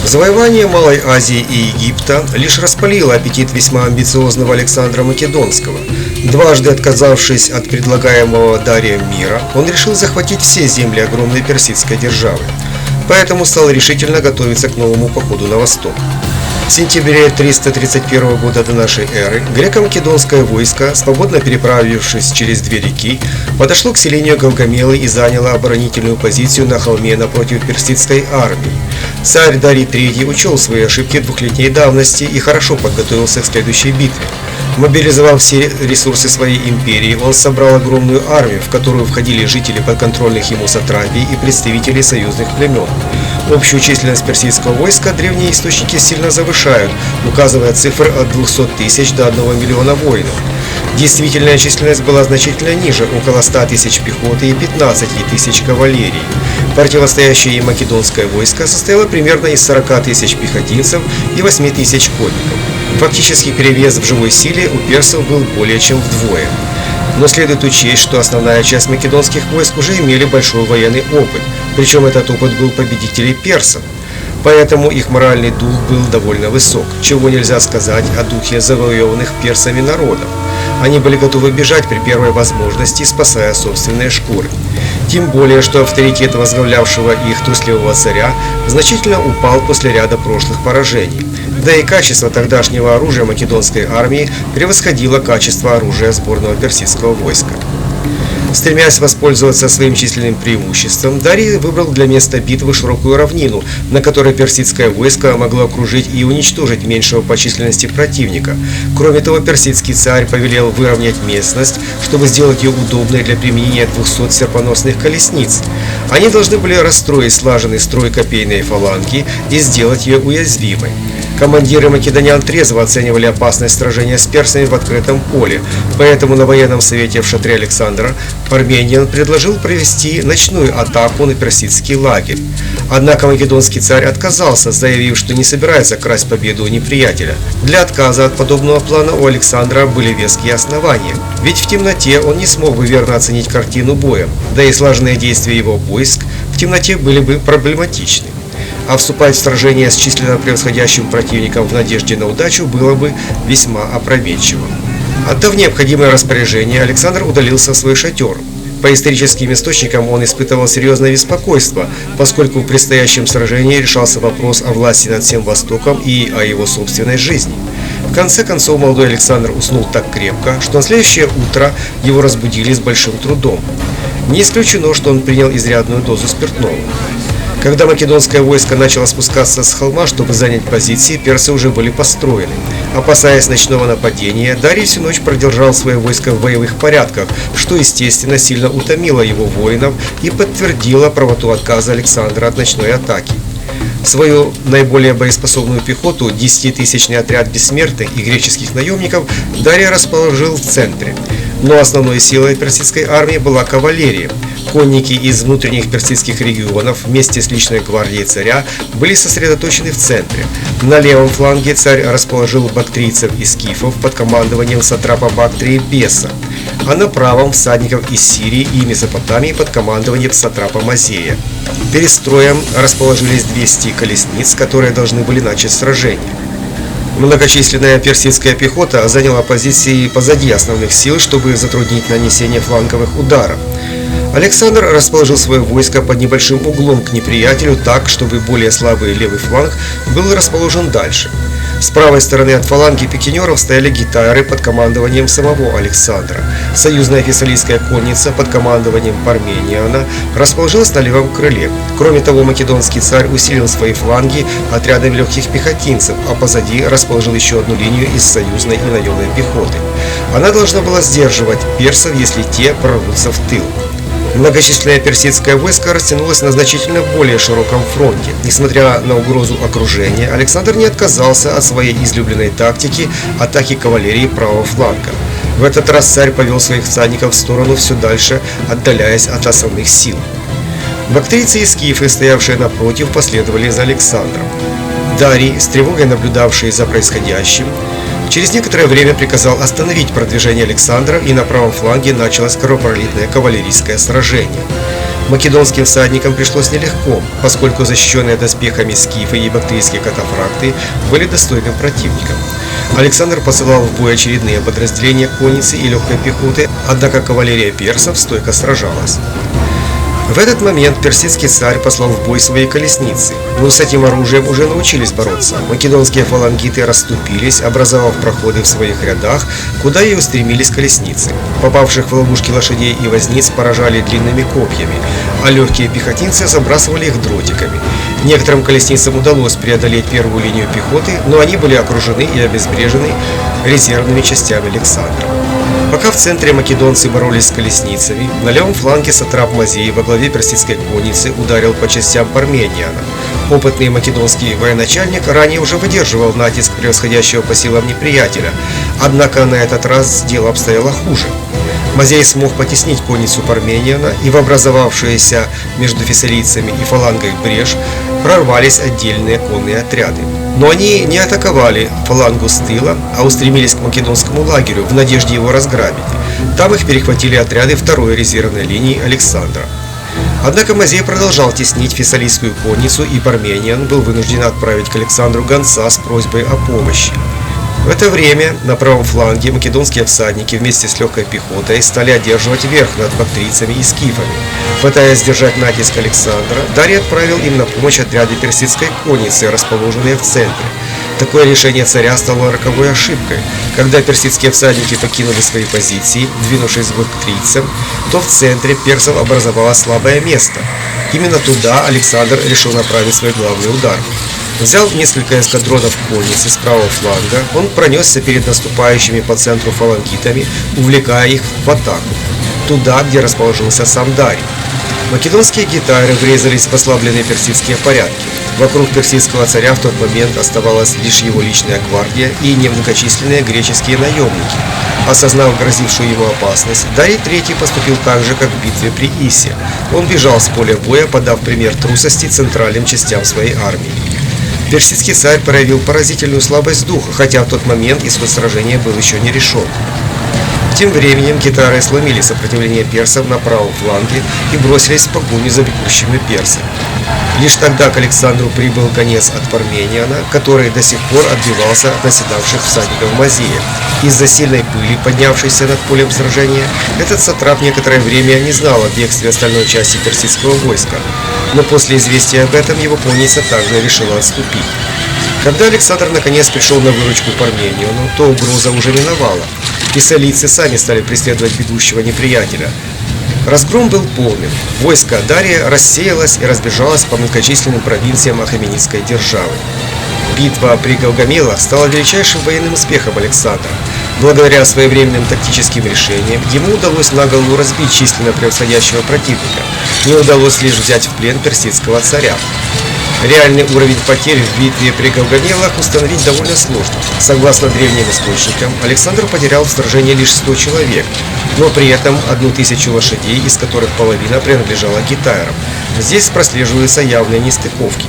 Завоевание Малой Азии и Египта лишь распалило аппетит весьма амбициозного Александра Македонского. Дважды отказавшись от предлагаемого Дарием мира, он решил захватить все земли огромной персидской державы. Поэтому стал решительно готовиться к новому походу на восток. В сентябре 331 года до нашей эры греко-македонское войско, свободно переправившись через две реки, подошло к селению Галгамелы и заняло оборонительную позицию на холме напротив персидской армии. Царь Дарий III учел свои ошибки двухлетней давности и хорошо подготовился к следующей битве. Мобилизовав все ресурсы своей империи, он собрал огромную армию, в которую входили жители подконтрольных ему сатрапий и представители союзных племен. Общую численность персидского войска древние источники сильно завышают, указывая цифры от 200 тысяч до 1 миллиона воинов. Действительная численность была значительно ниже, около 100 тысяч пехоты и 15 тысяч кавалерии. Противостоящее им македонское войско состояло примерно из 40 тысяч пехотинцев и 8 тысяч конников. Фактический перевес в живой силе у персов был более чем вдвое. Но следует учесть, что основная часть македонских войск уже имели большой военный опыт, причем этот опыт был победителей персов. Поэтому их моральный дух был довольно высок, чего нельзя сказать о духе завоеванных персами народов. Они были готовы бежать при первой возможности, спасая собственные шкуры. Тем более, что авторитет возглавлявшего их трусливого царя значительно упал после ряда прошлых поражений. Да и качество тогдашнего оружия македонской армии превосходило качество оружия сборного персидского войска. Стремясь воспользоваться своим численным преимуществом, Дарий выбрал для места битвы широкую равнину, на которой персидское войско могло окружить и уничтожить меньшего по численности противника. Кроме того, персидский царь повелел выровнять местность, чтобы сделать ее удобной для применения 200 серпоносных колесниц. Они должны были расстроить слаженный строй копейной фаланги и сделать ее уязвимой. Командиры македонян трезво оценивали опасность сражения с персами в открытом поле, поэтому на военном совете в шатре Александра Парменион предложил провести ночную атаку на персидский лагерь. Однако македонский царь отказался, заявив, что не собирается красть победу у неприятеля. Для отказа от подобного плана у Александра были веские основания, ведь в темноте он не смог бы верно оценить картину боя, да и слаженные действия его войск в темноте были бы проблематичны. А вступать в сражение с численно превосходящим противником в надежде на удачу было бы весьма опрометчиво. Отдав необходимое распоряжение, Александр удалился в свой шатер. По историческим источникам он испытывал серьезное беспокойство, поскольку в предстоящем сражении решался вопрос о власти над всем Востоком и о его собственной жизни. В конце концов, молодой Александр уснул так крепко, что на следующее утро его разбудили с большим трудом. Не исключено, что он принял изрядную дозу спиртного. Когда македонское войско начало спускаться с холма, чтобы занять позиции, персы уже были построены. Опасаясь ночного нападения, Дарий всю ночь продержал свое войско в боевых порядках, что, естественно, сильно утомило его воинов и подтвердило правоту отказа Александра от ночной атаки. Свою наиболее боеспособную пехоту, 10-тысячный отряд бессмертных и греческих наемников, Дарий расположил в центре. Но основной силой персидской армии была кавалерия. Конники из внутренних персидских регионов вместе с личной гвардией царя были сосредоточены в центре. На левом фланге царь расположил бактрийцев и скифов под командованием сатрапа Бактрии Беса, а на правом всадников из Сирии и Месопотамии под командованием сатрапа Мазея. Перед строем расположились 200 колесниц, которые должны были начать сражение. Многочисленная персидская пехота заняла позиции позади основных сил, чтобы затруднить нанесение фланговых ударов. Александр расположил свое войско под небольшим углом к неприятелю так, чтобы более слабый левый фланг был расположен дальше. С правой стороны от фаланги пикинеров стояли гитары под командованием самого Александра. Союзная фессалийская конница под командованием Пармениона расположилась на левом крыле. Кроме того, македонский царь усилил свои фланги отрядами легких пехотинцев, а позади расположил еще одну линию из союзной и наемной пехоты. Она должна была сдерживать персов, если те прорвутся в тыл. Многочисленное персидское войско растянулось на значительно более широком фронте. Несмотря на угрозу окружения, Александр не отказался от своей излюбленной тактики атаки кавалерии правого фланга. В этот раз царь повел своих всадников в сторону все дальше, отдаляясь от основных сил. Бактрийцы и скифы, стоявшие напротив, последовали за Александром. Дарий, с тревогой наблюдавший за происходящим, через некоторое время приказал остановить продвижение Александра, и на правом фланге началось кровопролитное кавалерийское сражение. Македонским всадникам пришлось нелегко, поскольку защищенные доспехами скифы и бактрийские катафракты были достойным противником. Александр посылал в бой очередные подразделения конницы и легкой пехоты, однако кавалерия персов стойко сражалась. В этот момент персидский царь послал в бой свои колесницы, но с этим оружием уже научились бороться. Македонские фалангиты расступились, образовав проходы в своих рядах, куда и устремились колесницы. Попавших в ловушки лошадей и возниц поражали длинными копьями, а легкие пехотинцы забрасывали их дротиками. Некоторым колесницам удалось преодолеть первую линию пехоты, но они были окружены и обезврежены резервными частями Александра. Пока в центре македонцы боролись с колесницами, на левом фланге сатрап Мазей во главе персидской конницы ударил по частям Пармениана. Опытный македонский военачальник ранее уже выдерживал натиск превосходящего по силам неприятеля, однако на этот раз дело обстояло хуже. Мазей смог потеснить конницу Пармениана, и в образовавшуюся между фессалийцами и фалангой брешь прорвались отдельные конные отряды. Но они не атаковали фалангу с тыла, а устремились к македонскому лагерю в надежде его разграбить. Там их перехватили отряды второй резервной линии Александра. Однако Мазей продолжал теснить фессалийскую конницу, и Пармениан был вынужден отправить к Александру гонца с просьбой о помощи. В это время на правом фланге македонские всадники вместе с легкой пехотой стали одерживать верх над бактрийцами и скифами. Пытаясь сдержать натиск Александра, Дарий отправил им на помощь отряды персидской конницы, расположенные в центре. Такое решение царя стало роковой ошибкой. Когда персидские всадники покинули свои позиции, двинувшись к бактрийцам, то в центре персов образовалось слабое место. Именно туда Александр решил направить свой главный удар. Взял несколько эскадронов конницы с правого фланга, он пронесся перед наступающими по центру фалангитами, увлекая их в атаку, туда, где расположился сам Дарий. Македонские гитары врезались в ослабленные персидские порядки. Вокруг персидского царя в тот момент оставалась лишь его личная гвардия и немногочисленные греческие наемники. Осознав грозившую ему опасность, Дарий III поступил так же, как в битве при Исе. Он бежал с поля боя, подав пример трусости центральным частям своей армии. Персидский царь проявил поразительную слабость духа, хотя в тот момент исход сражения был еще не решен. Тем временем гитары сломили сопротивление персов на правом фланге и бросились в погоню за бегущими персами. Лишь тогда к Александру прибыл гонец от Пармениана, который до сих пор отбивался от наседавших всадников Мазея. Из-за сильной пыли, поднявшейся над полем сражения, этот сатрап некоторое время не знал о бегстве остальной части персидского войска, но после известия об этом его конница также решила отступить. Когда Александр наконец пришел на выручку Пармениану, то угроза уже миновала. Фессалийцы сами стали преследовать бегущего неприятеля. Разгром был полным. Войско Дария рассеялось и разбежалось по многочисленным провинциям Ахеменидской державы. Битва при Гавгамелах стала величайшим военным успехом Александра. Благодаря своевременным тактическим решениям ему удалось на голову разбить численно превосходящего противника. Не удалось лишь взять в плен персидского царя. Реальный уровень потерь в битве при Гавгамелах установить довольно сложно. Согласно древним источникам, Александр потерял в сражении лишь 100 человек, но при этом 1000 лошадей, из которых половина принадлежала гитайрам. Здесь прослеживаются явные нестыковки.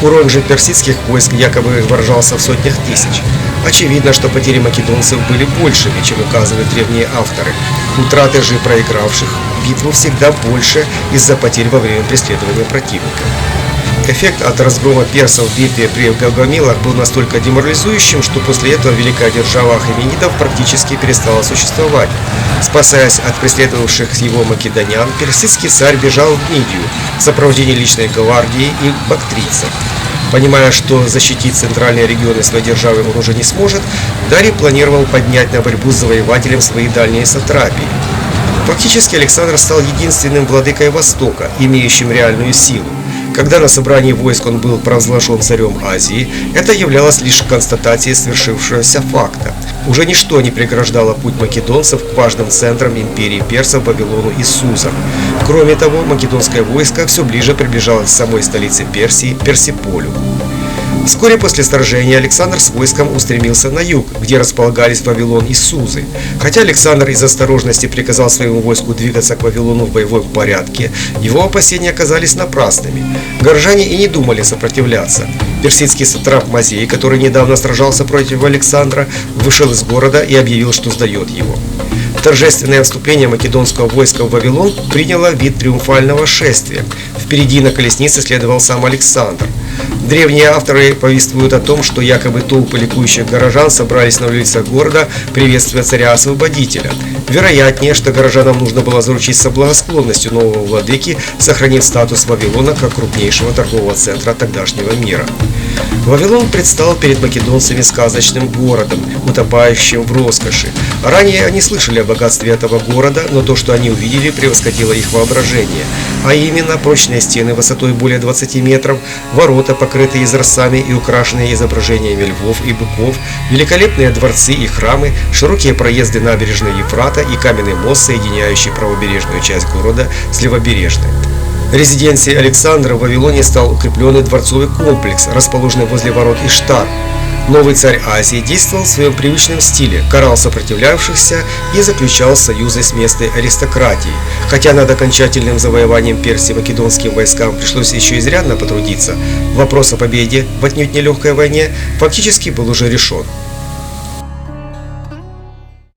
Урон же персидских войск якобы выражался в сотнях тысяч. Очевидно, что потери македонцев были большими, чем указывают древние авторы. Утраты же проигравших битву всегда больше из-за потерь во время преследования противника. Эффект от разгрома персов в битве при Гавгамелах был настолько деморализующим, что после этого великая держава Ахеменидов практически перестала существовать. Спасаясь от преследовавших его македонян, персидский царь бежал в Мидию в сопровождении личной гвардии и бактрийцев. Понимая, что защитить центральные регионы своей державы он уже не сможет, Дарий планировал поднять на борьбу с завоевателем свои дальние сатрапии. Фактически Александр стал единственным владыкой Востока, имеющим реальную силу. Когда на собрании войск он был провозглашен царем Азии, это являлось лишь констатацией свершившегося факта. Уже ничто не преграждало путь македонцев к важным центрам империи персов Вавилону и Сузам. Кроме того, македонское войско все ближе приближалось к самой столице Персии, Персиполю. Вскоре после сражения Александр с войском устремился на юг, где располагались Вавилон и Сузы. Хотя Александр из осторожности приказал своему войску двигаться к Вавилону в боевом порядке, его опасения оказались напрасными. Горожане и не думали сопротивляться. Персидский сатрап Мазей, который недавно сражался против Александра, вышел из города и объявил, что сдает его. Торжественное вступление македонского войска в Вавилон приняло вид триумфального шествия. Впереди на колеснице следовал сам Александр. Древние авторы повествуют о том, что якобы толпы ликующих горожан собрались на улицах города приветствуя царя-освободителя. Вероятнее, что горожанам нужно было заручиться благосклонностью нового владыки, сохранив статус Вавилона как крупнейшего торгового центра тогдашнего мира. Вавилон предстал перед македонцами сказочным городом, утопающим в роскоши. Ранее они слышали о богатстве этого города, но то, что они увидели, превосходило их воображение. А именно прочные стены высотой более 20 метров, ворота, покрытые изразцами и украшенные изображениями львов и быков, великолепные дворцы и храмы, широкие проезды набережной Ефрата и каменный мост, соединяющий правобережную часть города с левобережной. Резиденцией Александра в Вавилоне стал укрепленный дворцовый комплекс, расположенный возле ворот Иштар. Новый царь Азии действовал в своем привычном стиле, карал сопротивлявшихся и заключал союзы с местной аристократией. Хотя над окончательным завоеванием Персии македонским войскам пришлось еще изрядно потрудиться, вопрос о победе в отнюдь нелегкой войне фактически был уже решен.